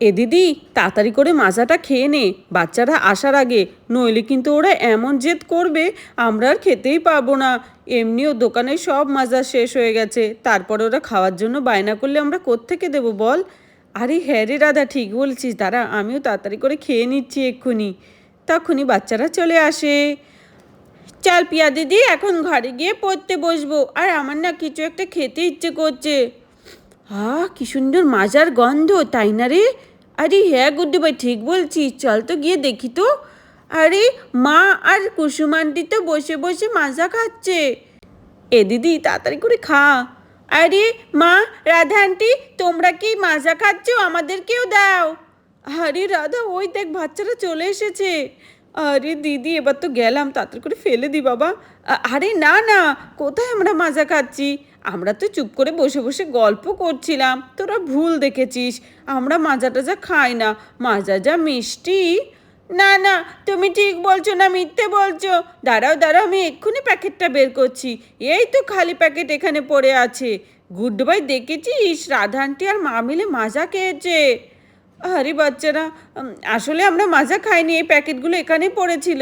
এ দিদি, তাড়াতাড়ি করে মাজাটা খেয়ে নে বাচ্চারা আসার আগে, নইলে কিন্তু ওরা এমন জেদ করবে আমরা আর খেতেই পাবো না। এমনিও দোকানে সব মাজা শেষ হয়ে গেছে, তারপরে ওরা খাওয়ার জন্য বায়না করলে আমরা কোত্থেকে দেবো বল। আরে হ্যাঁ রে রাধা, ঠিক বলছিস, দাঁড়া আমিও তাড়াতাড়ি করে খেয়ে নিচ্ছি এক্ষুনি। তখনই বাচ্চারা চলে আসে। চল পিয়া দিদি, এখন ঘরে গিয়ে পড়তে বসবো, আর আমার না কিছু একটা খেতে ইচ্ছে করছে। কি সুন্দর মাজার গন্ধ, তাই না রে? আরে হ্যাঁ গুড্ডু ভাই, ঠিক বলছিস, চল তো গিয়ে দেখি তো। আরে মা আর কুসুম আন্টি তো বসে বসে মাজা খাচ্ছে। এ দিদি তাড়াতাড়ি করে খা। আরে মা, রাধা আন্টি, তোমরা কি মাজা খাচ্ছ? আমাদেরকেও দাও। আরে রাধা, ওই দেখ বাচ্চারা চলে এসেছে। আরে দিদি, এবার তো গেলাম, তাড়াতাড়ি করে ফেলে দি বাবা। আরে না না, কোথায় আমরা মাজা খাচ্ছি? আমরা তো চুপ করে বসে বসে গল্প করছিলাম, তোরা ভুল দেখেছিস। আমরা মাজা টাজা খাই না, মাজা যা মিষ্টি। না না, তুমি ঠিক বলছো না মিথ্যে বলছো? দাঁড়াও দাঁড়াও, আমি এক্ষুনি প্যাকেটটা বের করছি। এই তো খালি প্যাকেট এখানে পড়ে আছে। গুড ভাই, দেখেছিস রাধা আন্টি আর মা মিলে মাজা খেয়েছে। আরে বাচ্চারা, আসলে আমরা মাজা খাইনি, এই প্যাকেটগুলো এখানে পড়েছিল।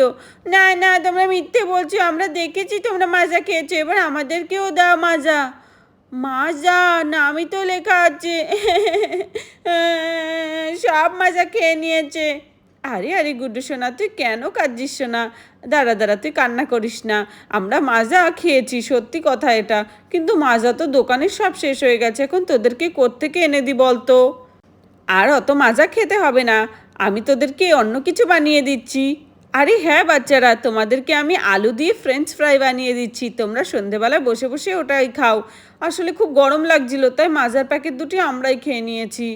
না না, তোমরা মিথ্যে বলছো, আমরা দেখেছি তোমরা মাজা খেয়েছো, এবার আমাদেরকেও দাও মাজা। মাজা নামই তো লেখা আছে। সব মাজা খেয়ে নিয়েছে। আরে আরে গুড্ডু সোনা, তুই কেন কাঁদছিস সোনা? দাঁড়া দাঁড়া, তুই কান্না করিস না। আমরা মাজা খেয়েছি, সত্যি কথা এটা, কিন্তু মাজা তো দোকানে সব শেষ হয়ে গেছে, এখন তোদেরকে কোত্থেকে এনে দি বলতো? আর অত মাজা খেতে হবে না, আমি তোদেরকে অন্য কিছু বানিয়ে দিচ্ছি। আরে হ্যাঁ বাচ্চারা, তোমাদেরকে আমি আলু দিয়ে ফ্রেঞ্চ ফ্রাই বানিয়ে দিচ্ছি, তোমরা সন্ধেবেলা বসে বসে ওটাই খাও। আসলে খুব গরম লাগছিল, তাই মাজার প্যাকেট দুটি আমরাই খেয়ে নিয়েছি।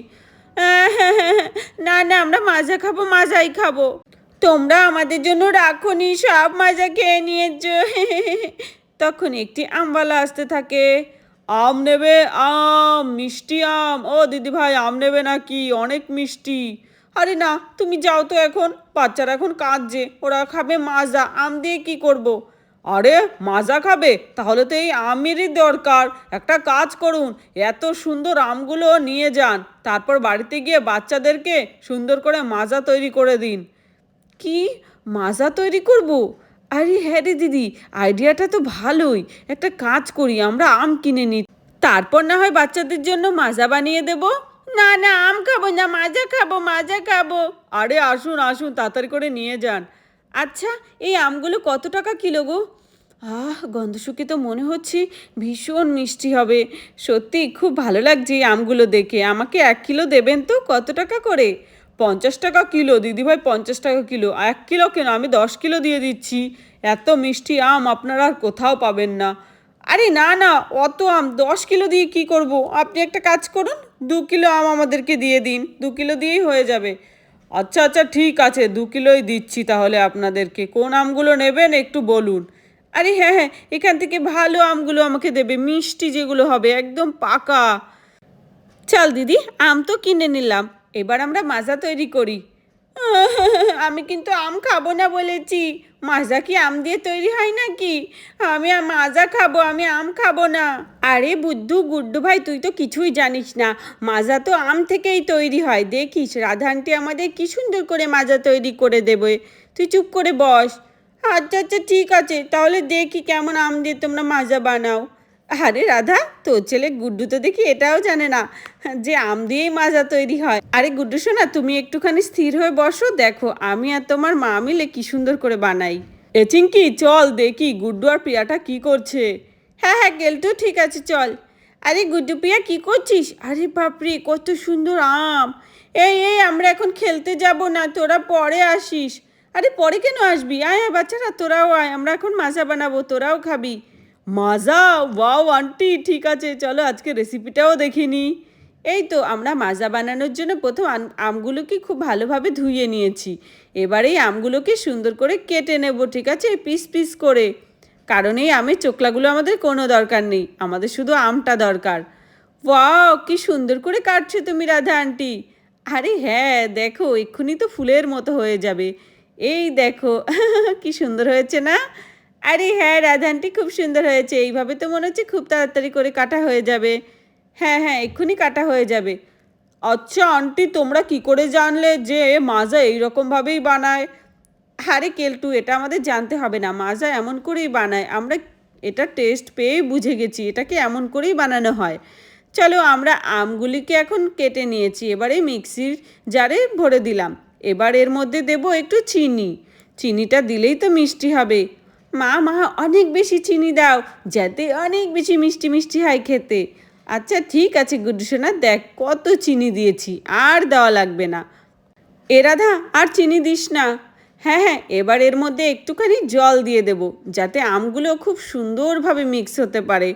না না, আমরা মাজা খাবো, মাজাই খাবো। তোমরা আমাদের জন্য রাখোনি, সব মাজা খেয়ে নিয়েছ। তখন একটি আমওয়ালা আসতে থাকে। আম নেবে? আম, মিষ্টি আম। ও দিদি ভাই, আম নেবে নাকি? অনেক মিষ্টি। আরে না, তুমি যাও তো, এখন বাচ্চারা এখন কাঁদছে, ওরা খাবে মাজা, আম দিয়ে কি করব? আরে মাজা খাবে? তাহলে তো এই আমেরই দরকার। একটা কাজ করুন, এত সুন্দর আমগুলো নিয়ে যান, তারপর বাড়িতে গিয়ে বাচ্চাদেরকে সুন্দর করে মাজা তৈরি করে দিন। কি, মাজা তৈরি করব? আরে হ্যাঁ রে দিদি, আইডিয়াটা তো ভালোই। একটা কাজ করি, আমরা আম কিনে নিই, তারপর না হয় বাচ্চাদের জন্য মাজা বানিয়ে দেব। না না, আম খাবো না, মাজা খাবো, মাজা খাবো। আরে আসুন আসুন, তাড়াতাড়ি করে নিয়ে যান। আচ্ছা, এই আমগুলো কত টাকা কিলো গো? গন্ধ শুকে তো মনে হচ্ছে ভীষণ মিষ্টি হবে। সত্যি খুব ভালো লাগছে এই আমগুলো দেখে। আমাকে 1 কিলো দেবেন তো? কত টাকা করে? 50 টাকা কিলো দিদিভাই, 50 টাকা কিলো। 1 কিলো কেন, আমি 10 কিলো দিয়ে দিচ্ছি। এত মিষ্টি আম আপনারা আর কোথাও পাবেন না। আরে না না, অত আম 10 কিলো দিয়ে কি করব? আপনি একটা কাজ করুন, 2 কিলো আম আমাদেরকে দিয়ে দিন, 2 কিলো দিয়েই হয়ে যাবে। আচ্ছা আচ্ছা, ঠিক আছে, 2 কিলোই দিচ্ছি তাহলে আপনাদেরকে। কোন আমগুলো নেবেন একটু বলুন। আরে হ্যাঁ হ্যাঁ, এখান থেকে ভালো আমগুলো আমাকে দেবে, মিষ্টি যেগুলো হবে, একদম পাকা। চল দিদি, আম তো কিনে নিলাম, এবার আমরা মাজা তৈরি করি। আমি কিন্তু আম খাবো না বলেছি। মাজা কি আম দিয়ে তৈরি হয় নাকি? আমি মাজা খাবো, আমি আম খাবো না। আরে বুদ্ধু, গুড্ডু ভাই, তুই তো কিছুই জানিস না। মাজা তো আম থেকেই তৈরি হয়, দেখিস রাধা আন্টি আমাদের কি সুন্দর করে মাজা তৈরি করে দেবে। তুই চুপ করে বস। আচ্ছা আচ্ছা, ঠিক আছে, তাহলে দেখি কেমন আম দিয়ে তোমরা মাজা বানাও। আরে রাধা, তোর ছেলে গুড্ডু তো দেখি এটাও জানে না যে আম দিয়েই মাজা তৈরি হয়। আরে গুড্ডু শোনা, তুমি একটুখানি স্থির হয়ে বসো, দেখো আমি আর তোমার মা মিলে কি সুন্দর করে বানাই। চিঙ্কি, চল দেখি গুড্ডু আর প্রিয়াটা কি করছে। হ্যাঁ হ্যাঁ গেলটু, ঠিক আছে চল। আরে গুড্ডু, প্রিয়া কি করছিস? আরে বাপরে, কত সুন্দর আম। এই এই, আমরা এখন খেলতে যাব না, তোরা পরে আসিস। আরে পরে কেন আসবি? আয় আয় বাচ্চারা, তোরাও আয়, আমরা এখন মাজা বানাবো, তোরাও খাবি। মাজা? ওয়াও আন্টি, ঠিক আছে, চলো আজকে রেসিপিটাও দেখিনি। এই তো আমরা মাজা বানানোর জন্য প্রথম আমগুলোকে খুব ভালোভাবে ধুয়ে নিয়েছি। এবার এই আমগুলোকে সুন্দর করে কেটে নেব, ঠিক আছে, পিস পিস করে। কারণ এই আমের চোকলাগুলো আমাদের কোনো দরকার নেই, আমাদের শুধু আমটা দরকার। ওয়াও, কি সুন্দর করে কাটছো তুমি রাধা আন্টি। আরে হ্যাঁ, দেখো এক্ষুনি তো ফুলের মতো হয়ে যাবে। এই দেখো, কি সুন্দর হয়েছে না? আরে হ্যাঁ রাধা আন্টি, খুব সুন্দর হয়েছে, এইভাবে তো মনে হচ্ছে খুব তাড়াতাড়ি করে কাটা হয়ে যাবে। হ্যাঁ হ্যাঁ, এক্ষুনি কাটা হয়ে যাবে। আচ্ছা আন্টি, তোমরা কি করে জানলে যে মাজা এইরকমভাবেই বানায়? আরে কেলটু, এটা আমাদের জানতে হবে না, মাজা এমন করেই বানায়। আমরা এটা টেস্ট পেয়েই বুঝে গেছি এটাকে এমন করেই বানানো হয়। চলো, আমরা আমগুলিকে এখন কেটে নিয়েছি, এবারে মিক্সির জারে ভরে দিলাম। এবার এর মধ্যে দেব একটু চিনি। চিনিটা দিলেই তো মিষ্টি হবে। মা মা, অনেক বেশি চিনি দাও, যাতে অনেক বেশি মিষ্টি মিষ্টি হয় খেতে। আচ্ছা ঠিক আছে গুড্ডু সোনা, দেখ কত চিনি দিয়েছি, আর দেওয়া লাগবে না। এ রাধা, আর চিনি দিস না। হ্যাঁ হ্যাঁ, এবার এর মধ্যে একটুখানি জল দিয়ে দেব, যাতে আমগুলো খুব সুন্দরভাবে মিক্স হতে পারে।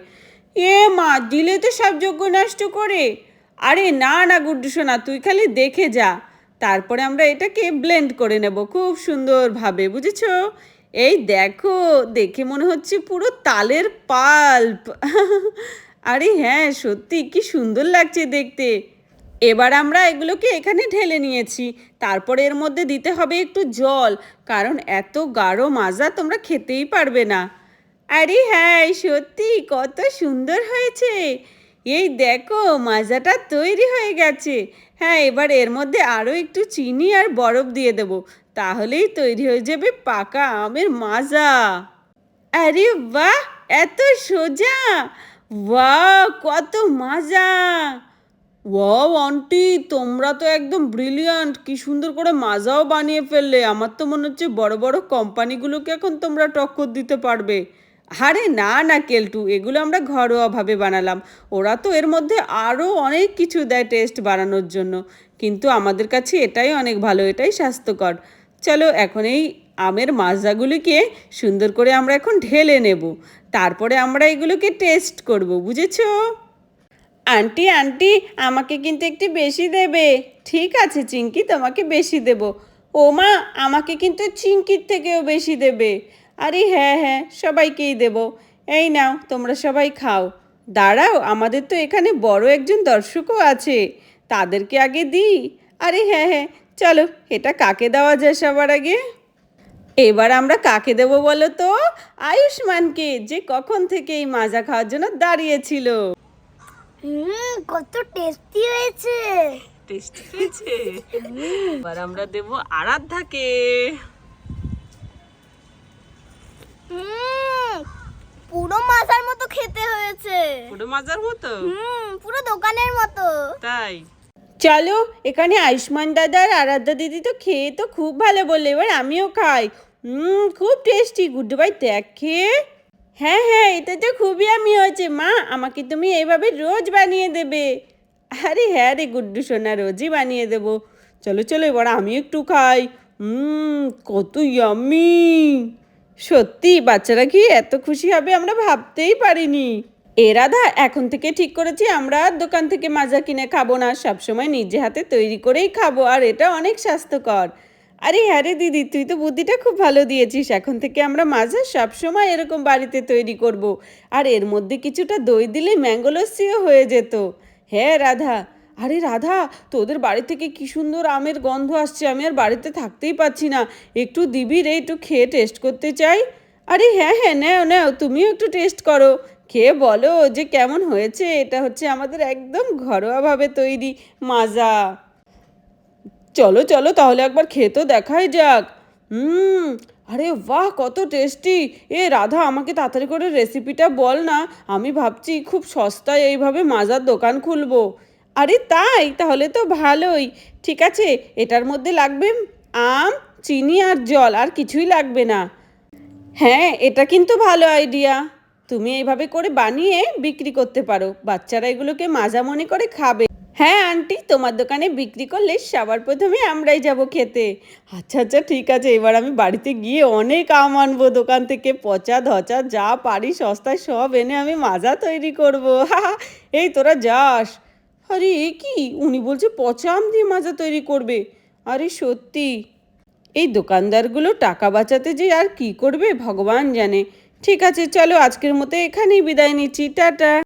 এ মা, দিলে তো সব যোগ্য নষ্ট করে। আরে না না গুড্ডু সোনা, তুই খালি দেখে যা। তারপরে আমরা এটাকে ব্লেন্ড করে নেব খুব সুন্দরভাবে, বুঝেছো? এই দেখো, দেখে মনে হচ্ছে পুরো তালের পাল্প। আরে হ্যাঁ, সত্যি কি সুন্দর লাগছে দেখতে। এবার আমরা এগুলোকে এখানে ঢেলে নিয়েছি। তারপরে এর মধ্যে দিতে হবে একটু জল, কারণ এত গাঢ় মাজা তোমরা খেতেই পারবে না। আরে হ্যাঁ, সত্যি কত সুন্দর হয়েছে। এই দেখো, মাজাটা তৈরি হয়ে গেছে। হ্যাঁ, এবার এর মধ্যে আরও একটু চিনি আর বরফ দিয়ে দেব, তাহলেই তৈরি হয়ে যাবে পাকা আমের মাজা। আরে বাহ, এত সোজা! বাহ, কত মজা! ওয়াও আন্টি, তোমরা তো একদম ব্রিলিয়ান্ট, কি সুন্দর করে মাজাও বানিয়ে ফেললে। আমার তো মনে হচ্ছে বড় বড় কোম্পানিগুলোকে এখন তোমরা টক্কর দিতে পারবে। আরে না না কেলটু, এগুলো আমরা ঘরোয়াভাবে বানালাম। ওরা তো এর মধ্যে আরও অনেক কিছু দেয় টেস্ট বাড়ানোর জন্য, কিন্তু আমাদের কাছে এটাই অনেক ভালো, এটাই স্বাস্থ্যকর। চলো, এখন এই আমের মাজাগুলিকে সুন্দর করে আমরা এখন ঢেলে নেব। তারপরে আমরা এগুলোকে টেস্ট করব, বুঝেছো? আন্টি আন্টি, আমাকে কিন্তু একটু বেশি দেবে। ঠিক আছে চিঙ্কি, তোমাকে বেশি দেব। ও মা, আমাকে কিন্তু চিঙ্কির থেকেও বেশি দেবে। আরে হ্যাঁ হ্যাঁ, সবাইকেই দেব। এই নাও, তোমরা সবাই খাও। দাঁড়াও, আমাদের তো এখানে বড় একজন দর্শকও আছে, তাদেরকে আগে দিই। আরে হ্যাঁ হ্যাঁ, চলো, এটা কাকে দেওয়া যায় সবার আগে? এবার আমরা কাকে দেব বলো তো? আয়ুষ্মানকে, যে কখন থেকে এই মাজা খাওয়ার জন্য দাঁড়িয়েছিল। কত টেস্টি হয়েছে। টেস্টি হয়েছে। এবার আমরা দেব আরাধ্যাকে। পুরো মাজার মতো খেতে হয়েছে। পুরো মাজার মতো? পুরো দোকানের মতো। তাই? চলো, এখানে আয়ুষ্মান দাদা আর আরাধ্যা দিদি তো খেয়ে তো খুব ভালো বললে, এবার আমিও খাই। খুব টেস্টি। গুড্ডু ভাই দেখে। হ্যাঁ হ্যাঁ, এটা তো খুবই আমি হয়েছে। মা, আমাকে তুমি এইভাবে রোজ বানিয়ে দেবে। আরে হ্যাঁ রে গুড্ডু সোনা, রোজই বানিয়ে দেবো। চলো চলো, এবার আমি একটু খাই। কত ইয়াম্মি! সত্যি বাচ্চারা কি এত খুশি হবে আমরা ভাবতেই পারিনি। এ রাধা, এখন থেকে ঠিক করেছি আমরা আর দোকান থেকে মাজা কিনে খাবো না, সবসময় নিজে হাতে তৈরি করেই খাবো, আর এটা অনেক স্বাস্থ্যকর। আরে হ্যাঁ রে দিদি, তুই তো বুদ্ধিটা খুব ভালো দিয়েছিস। এখন থেকে আমরা মাজা সবসময় এরকম বাড়িতে তৈরি করব। আর এর মধ্যে কিছুটা দই দিলে ম্যাঙ্গো লস্যিও হয়ে যেত। হ্যাঁ রাধা। আরে রাধা, তোদের বাড়ি থেকে কি সুন্দর আমের গন্ধ আসছে, আমি আর বাড়িতে থাকতেই পারছি না। একটু দিবি রে, একটু খেয়ে টেস্ট করতে চাই। আরে হ্যাঁ হ্যাঁ, নাও নাও, তুমিও একটু টেস্ট করো, খেয়ে বলো যে কেমন হয়েছে। এটা হচ্ছে আমাদের একদম ঘরোয়াভাবে তৈরি মাজা। চলো চলো, তাহলে একবার খেয়ে তো দেখাই যাক। আরে বাহ, কত টেস্টি! এ রাধা, আমাকে তাড়াতাড়ি করে রেসিপিটা বল না, আমি ভাবছি খুব সস্তায় এইভাবে মাজার দোকান খুলবো। আরে তাই? তাহলে তো ভালোই। ঠিক আছে, এটার মধ্যে লাগবে আম, চিনি আর জল, আর কিছুই লাগবে না। হ্যাঁ, এটা কিন্তু ভালো আইডিয়া। তুমি এইভাবে করে বানিয়ে বিক্রি করতে পারো, বাচ্চারা এগুলোকে মাজা মনে করে খাবে। হ্যাঁ আন্টি, তোমার দোকানে বিক্রি করলে সবার প্রথমে আমরাই যাব খেতে। আচ্ছা আচ্ছা, ঠিক আছে, এবার আমি বাড়িতে গিয়ে অনেক আম আনবো দোকান থেকে, পচা ধচা যা পারি সস্তায় সব এনে আমি মাজা তৈরি করবো। এই তোরা যাস। আরে এ কি, উনি বলছে পচা আম দিয়ে মাজা তৈরি করবে। আরে সত্যি, এই দোকানদারগুলো টাকা বাঁচাতে যে আর কি করবে ভগবান জানে। ঠিক আছে, চলো আজকের মতো এখানেই বিদায় নিচ্ছি, টাটা।